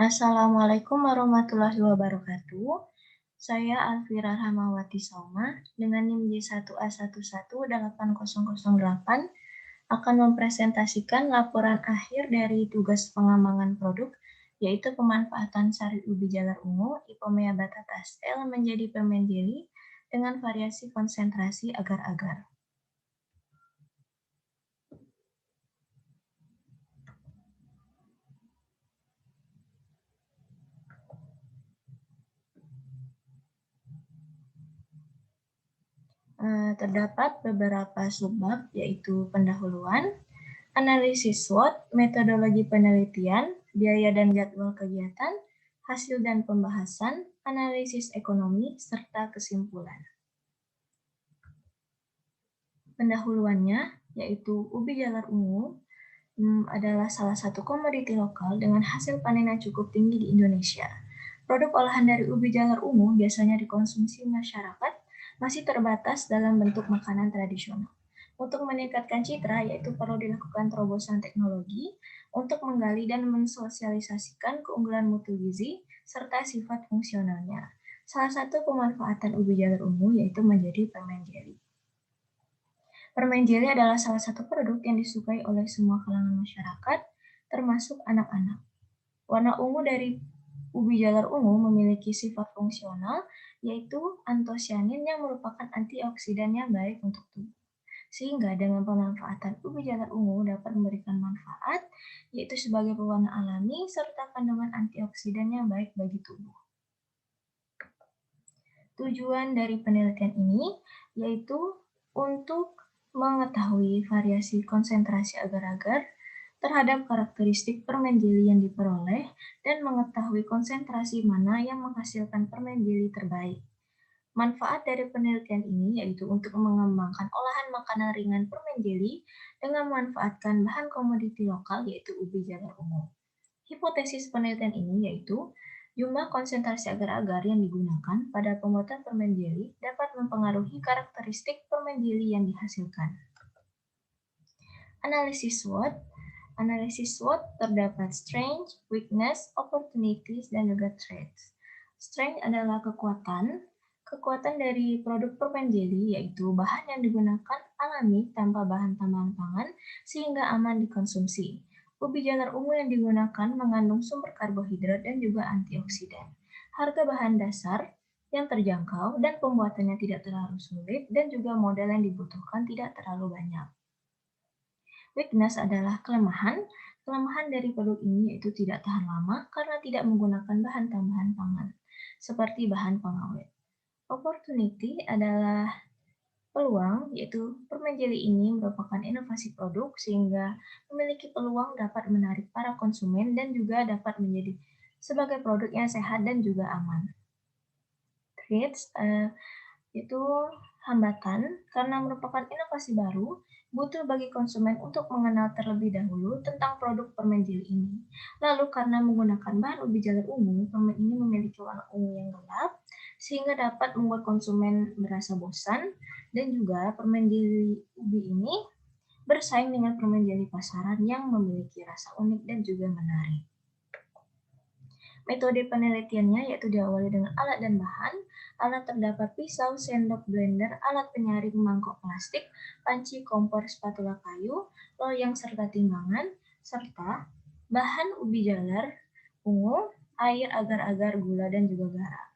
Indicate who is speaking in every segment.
Speaker 1: Assalamualaikum warahmatullahi wabarakatuh. Saya Alfira Rahmawati Sauma dengan NIM J1A1180008 akan mempresentasikan laporan akhir dari tugas pengembangan produk, yaitu pemanfaatan sari ubi jalar ungu Ipomea batata stel menjadi permen jeli dengan variasi konsentrasi agar-agar. Terdapat beberapa subbab, yaitu pendahuluan, analisis SWOT, metodologi penelitian, biaya dan jadwal kegiatan, hasil dan pembahasan, analisis ekonomi, serta kesimpulan. Pendahuluannya, yaitu ubi jalar ungu, adalah salah satu komoditi lokal dengan hasil panen yang cukup tinggi di Indonesia. Produk olahan dari ubi jalar ungu biasanya dikonsumsi masyarakat masih terbatas dalam bentuk makanan tradisional. Untuk meningkatkan citra, yaitu perlu dilakukan terobosan teknologi untuk menggali dan mensosialisasikan keunggulan mutu gizi serta sifat fungsionalnya. Salah satu pemanfaatan ubi jalar ungu yaitu menjadi permen jeli. Permen jeli adalah salah satu produk yang disukai oleh semua kalangan masyarakat, termasuk anak-anak. Warna ungu dari ubi jalar ungu memiliki sifat fungsional, yaitu antosianin yang merupakan antioksidan yang baik untuk tubuh. Sehingga dengan pemanfaatan ubi jalar ungu dapat memberikan manfaat, yaitu sebagai pewarna alami serta kandungan antioksidan yang baik bagi tubuh. Tujuan dari penelitian ini yaitu untuk mengetahui variasi konsentrasi agar-agar terhadap karakteristik permen jeli yang diperoleh dan mengetahui konsentrasi mana yang menghasilkan permen jeli terbaik. Manfaat dari penelitian ini yaitu untuk mengembangkan olahan makanan ringan permen jeli dengan memanfaatkan bahan komoditi lokal yaitu ubi jalar ungu. Hipotesis penelitian ini yaitu jumlah konsentrasi agar-agar yang digunakan pada pembuatan permen jeli dapat mempengaruhi karakteristik permen jeli yang dihasilkan. Analisis SWOT. Analisis SWOT terdapat strength, weakness, opportunities, dan juga threats. Strength adalah kekuatan dari produk permen jeli yaitu bahan yang digunakan alami tanpa bahan tambahan pangan sehingga aman dikonsumsi. Ubi jalar ungu yang digunakan mengandung sumber karbohidrat dan juga antioksidan. Harga bahan dasar yang terjangkau dan pembuatannya tidak terlalu sulit dan juga modal yang dibutuhkan tidak terlalu banyak. Weakness adalah kelemahan. Kelemahan dari produk ini yaitu tidak tahan lama karena tidak menggunakan bahan tambahan pangan, seperti bahan pengawet. Opportunity adalah peluang, yaitu permen jeli ini merupakan inovasi produk sehingga memiliki peluang dapat menarik para konsumen dan juga dapat menjadi sebagai produk yang sehat dan juga aman. Threats itu hambatan karena merupakan inovasi baru, butuh bagi konsumen untuk mengenal terlebih dahulu tentang produk permen jeli ini. Lalu karena menggunakan bahan ubi jalar ungu, permen ini memiliki warna ungu yang gelap, sehingga dapat membuat konsumen merasa bosan, dan juga permen jeli ubi ini bersaing dengan permen jeli pasaran yang memiliki rasa unik dan juga menarik. Metode penelitiannya yaitu diawali dengan alat dan bahan. Alat terdapat pisau, sendok, blender, alat penyaring mangkok plastik, panci, kompor, spatula kayu, loyang serta timbangan, serta bahan ubi jalar ungu, air, agar-agar, gula, dan juga garam.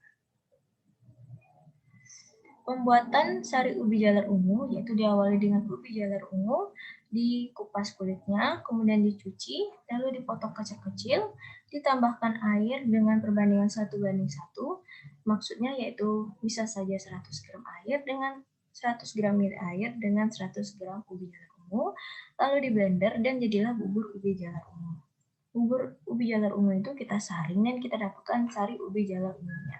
Speaker 1: Pembuatan sari ubi jalar ungu yaitu diawali dengan ubi jalar ungu, dikupas kulitnya, kemudian dicuci, lalu dipotong kecil-kecil, ditambahkan air dengan perbandingan 1:1, maksudnya yaitu bisa saja 100 gram air dengan 100 gram air dengan 100 gram ubi jalar ungu, lalu di blender dan jadilah bubur ubi jalar ungu. Bubur ubi jalar ungu itu kita saring dan kita dapatkan sari ubi jalar ungunya.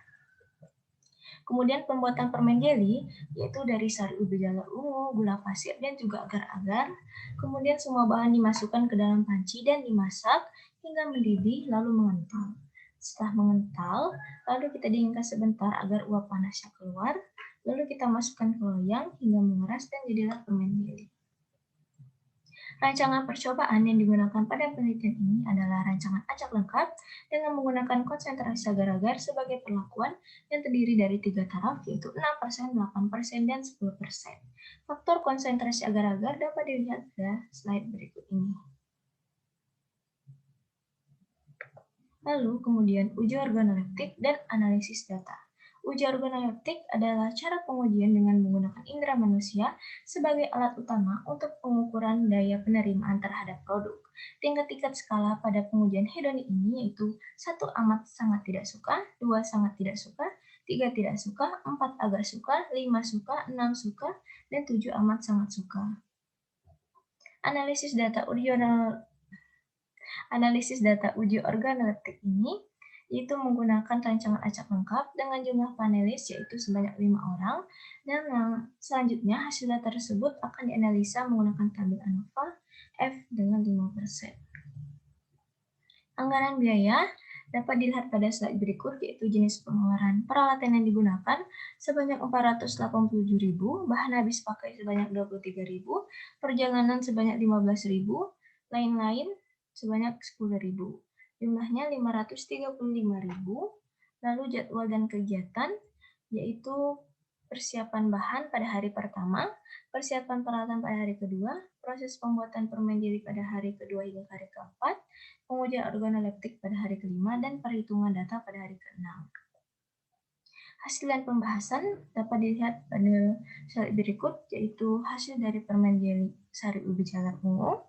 Speaker 1: Kemudian pembuatan permen jeli yaitu dari sari ubi jalar ungu, gula pasir, dan juga agar-agar. Kemudian semua bahan dimasukkan ke dalam panci dan dimasak hingga mendidih lalu mengental. Setelah mengental, lalu kita dinginkan sebentar agar uap panasnya keluar. Lalu kita masukkan ke loyang hingga mengeras dan jadilah permen jeli. Rancangan percobaan yang digunakan pada penelitian ini adalah rancangan acak lengkap dengan menggunakan konsentrasi agar-agar sebagai perlakuan yang terdiri dari 3 taraf, yaitu 6%, 8%, dan 10%. Faktor konsentrasi agar-agar dapat dilihat pada slide berikut ini. Lalu kemudian uji organoleptik dan analisis data. Uji organoleptik adalah cara pengujian dengan menggunakan indera manusia sebagai alat utama untuk pengukuran daya penerimaan terhadap produk. Tingkat-tingkat skala pada pengujian hedonik ini yaitu 1 amat sangat tidak suka, 2 sangat tidak suka, 3 tidak suka, 4 agak suka, 5 suka, 6 suka, dan 7 amat sangat suka. Analisis data uji organoleptik ini yaitu menggunakan rancangan acak lengkap dengan jumlah panelis yaitu sebanyak 5 orang, dan selanjutnya hasil data tersebut akan dianalisa menggunakan tabel ANOVA F dengan 5%. Anggaran biaya dapat dilihat pada slide berikut, yaitu jenis pengeluaran peralatan yang digunakan sebanyak 487.000, bahan habis pakai sebanyak 23.000, perjalanan sebanyak 15.000, lain-lain sebanyak 10.000. Jumlahnya 535.000. Lalu jadwal dan kegiatan yaitu persiapan bahan pada hari pertama, persiapan peralatan pada hari kedua, proses pembuatan permen jeli pada hari kedua hingga hari keempat, pengujian organoleptik pada hari kelima, dan perhitungan data pada hari keenam. Hasil dan pembahasan dapat dilihat pada slide berikut, yaitu hasil dari permen jeli sari ubi jalar ungu,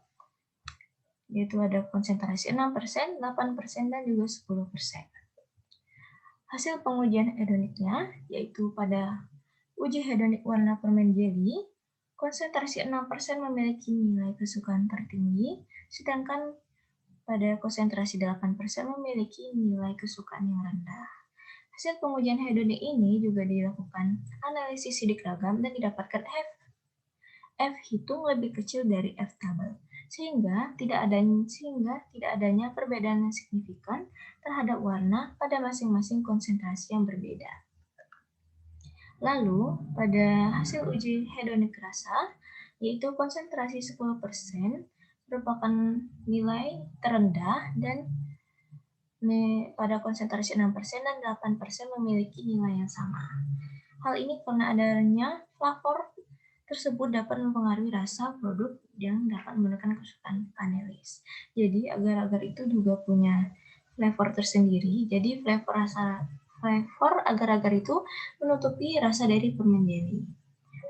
Speaker 1: yaitu ada konsentrasi 6%, 8%, dan juga 10%. Hasil pengujian hedoniknya, yaitu pada uji hedonik warna permen jeli, konsentrasi 6% memiliki nilai kesukaan tertinggi, sedangkan pada konsentrasi 8% memiliki nilai kesukaan yang rendah. Hasil pengujian hedonik ini juga dilakukan analisis sidik ragam dan didapatkan F hitung lebih kecil dari F tabel, sehingga tidak adanya perbedaan yang signifikan terhadap warna pada masing-masing konsentrasi yang berbeda. Lalu, pada hasil uji hedonik rasa, yaitu konsentrasi 10%, merupakan nilai terendah, dan pada konsentrasi 6% dan 8% memiliki nilai yang sama. Hal ini karena adanya flavor tersebut dapat mempengaruhi rasa produk yang dapat menggunakan kesukaan panelis. Jadi agar-agar itu juga punya flavor tersendiri. Jadi flavor agar-agar itu menutupi rasa dari permen jeli.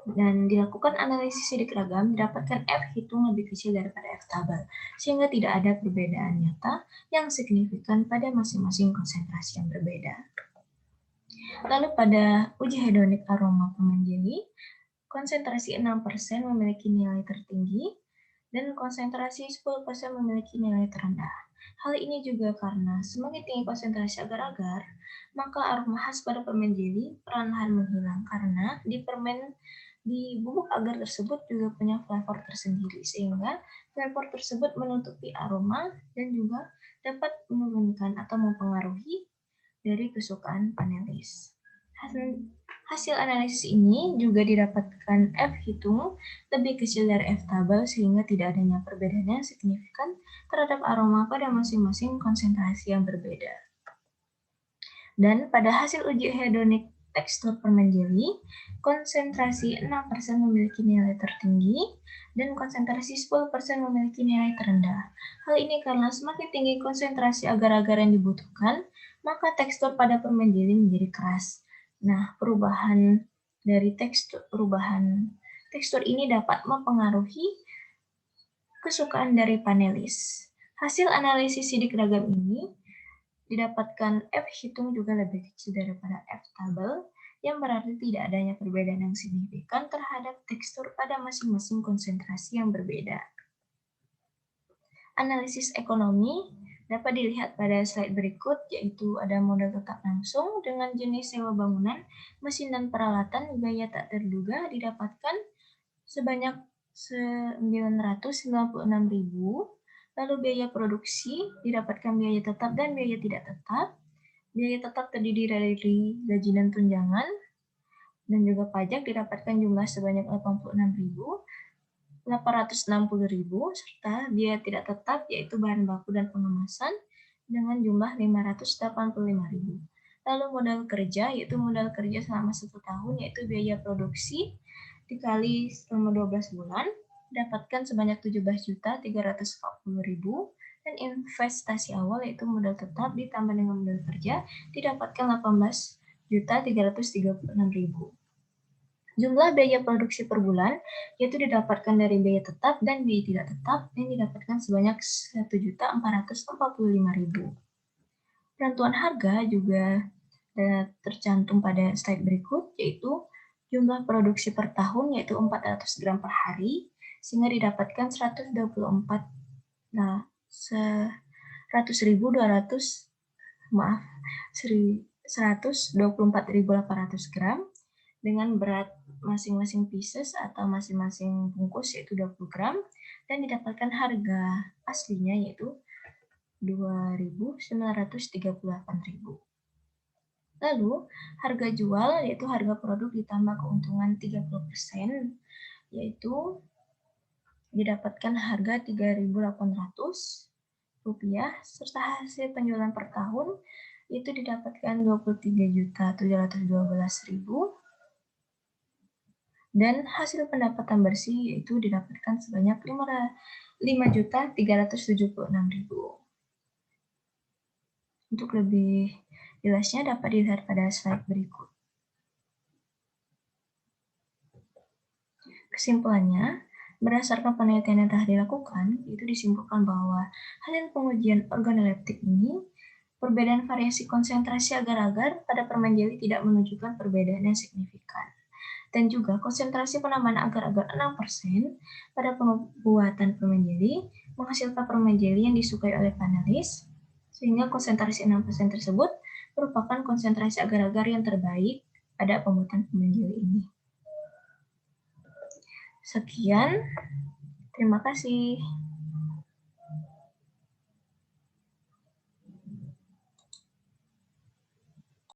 Speaker 1: Dan dilakukan analisis sidik ragam, didapatkan F hitung lebih kecil daripada F tabel, sehingga tidak ada perbedaan nyata yang signifikan pada masing-masing konsentrasi yang berbeda. Lalu pada uji hedonik aroma permen jeli, konsentrasi 6% memiliki nilai tertinggi, dan konsentrasi 10% memiliki nilai terendah. Hal ini juga karena semakin tinggi konsentrasi agar-agar, maka aroma khas pada permen jeli perlahan menghilang karena di bubuk agar tersebut juga punya flavor tersendiri, sehingga flavor tersebut menutupi aroma dan juga dapat menurunkan atau mempengaruhi dari kesukaan panelis. Hasil analisis ini juga didapatkan F hitung lebih kecil dari F tabel, sehingga tidak adanya perbedaan yang signifikan terhadap aroma pada masing-masing konsentrasi yang berbeda. Dan pada hasil uji hedonik tekstur permen jeli, konsentrasi 6% memiliki nilai tertinggi dan konsentrasi 10% memiliki nilai terendah. Hal ini karena semakin tinggi konsentrasi agar-agar yang dibutuhkan, maka tekstur pada permen jeli menjadi keras. Nah, perubahan tekstur ini dapat mempengaruhi kesukaan dari panelis. Hasil analisis sidik ragam ini didapatkan F hitung juga lebih kecil daripada F tabel, yang berarti tidak adanya perbedaan yang signifikan terhadap tekstur pada masing-masing konsentrasi yang berbeda. Analisis ekonomi dapat dilihat pada slide berikut, yaitu ada modal tetap langsung dengan jenis sewa bangunan, mesin dan peralatan biaya tak terduga didapatkan sebanyak 996.000. Lalu biaya produksi didapatkan biaya tetap dan biaya tidak tetap. Biaya tetap terdiri dari gaji dan tunjangan, dan juga pajak didapatkan jumlah sebanyak 86.000. 860.000 serta biaya tidak tetap yaitu bahan baku dan pengemasan dengan jumlah 585.000. Lalu modal kerja yaitu modal kerja selama 1 tahun yaitu biaya produksi dikali selama 12 bulan dapatkan sebanyak 17.340.000 dan investasi awal yaitu modal tetap ditambah dengan modal kerja didapatkan 18.336.000. Jumlah biaya produksi per bulan yaitu didapatkan dari biaya tetap dan biaya tidak tetap yang didapatkan sebanyak 1.445.000. Penentuan harga juga tercantum pada slide berikut, yaitu jumlah produksi per tahun yaitu 400 gram per hari, sehingga didapatkan 124.800 gram dengan berat masing-masing pieces atau masing-masing bungkus yaitu 20 gram dan didapatkan harga aslinya yaitu 2.938.000. Lalu, harga jual yaitu harga produk ditambah keuntungan 30%, yaitu didapatkan harga Rp3.800, serta hasil penjualan per tahun itu didapatkan 23.712.000, dan hasil pendapatan bersih yaitu didapatkan sebanyak 5.376.000. Untuk lebih jelasnya dapat dilihat pada slide berikut. Kesimpulannya, berdasarkan penelitian yang telah dilakukan, itu disimpulkan bahwa hasil pengujian organoleptik ini, perbedaan variasi konsentrasi agar-agar pada permen jeli tidak menunjukkan perbedaan yang signifikan. Dan juga konsentrasi penambahan agar-agar 6% pada pembuatan permen jeli menghasilkan permen jeli yang disukai oleh panelis, sehingga konsentrasi 6% tersebut merupakan konsentrasi agar-agar yang terbaik pada pembuatan permen jeli ini. Sekian, terima kasih.